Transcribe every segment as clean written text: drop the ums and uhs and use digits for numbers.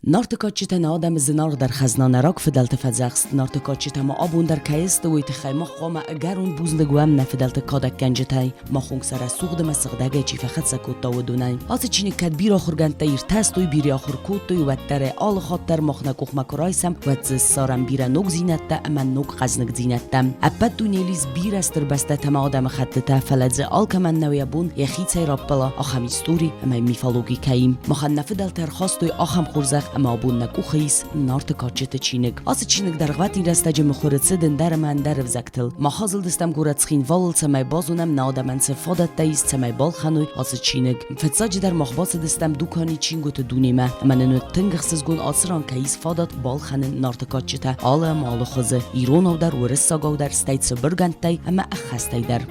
Nartikačita na Adam zinar در خزنان راک فدلت فزاخست نارتکاچیتا ما آبون در کایست و ایتخای ما خواما اگرون بوزندگوام نفدلت کادک گنجتای ما خونگ سر سوغد مسغدگه چی فخد سکوت تا و دونای آس چینی کد بیر آخر گند تایر تستوی بیر آخر کوتوی و تر آل خاطر مخنا کوخ مکرایسم و تز سارم بیر نوک زینت تا اما نوک خزنگ زینت تم اپد دونیلیز بیر استر بسته تما آدم خط تا فلز آل کمن نویابون یخیت سای رابلا آخم استوری اما میفالوگی کایم مخن نفدلتر خواستوی آخم خورزخ اما آبون نکوخیس نارتکاچت چینگ آس چینگ در غوتی رستج مخورت سدن در من در وزکتل ما حاضل دستم گورت سخین والل سمای بازونم نادمن سفادت تایست سمای بال خانوی آس چینگ فتساج در مخباس دستم دوکانی چینگوت دونیمه اما ننو تنگخسز گون آسران کایس فادات بال خانن نارتکاچت آل مال خوزه ایرون در ورساگاو در استیتس برگند تای اما اخستای در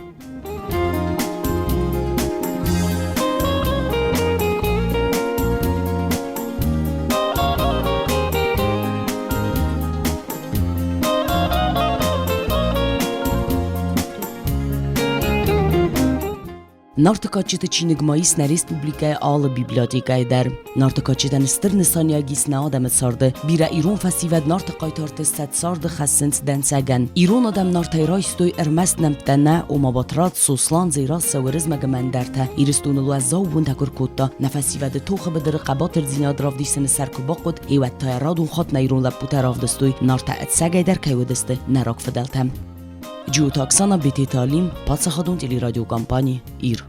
Nartikačita čineg majis na Respublika Ala Biblioteka der. Nartikačitan str nesania gis na adam sarde. Bira Iron festival nartikajtarte set sarde khasens den sagan. Iron adam nartayraystoy ermest nemtana o mabatrat soslan zira sawiz magamandarta. Iristun alwazau bun takurkutta. Na festival toخ بدر قباطر زیناد رافدیسن سرکوباقود ایوت تایرادون خاط نیرون لبوت رافدستوی نارتا اتساگای در کیودسته نراک فدلتم. جو تاکسانا بیتی تعلیم پاس خدون تلی رادیو کمپانی ایر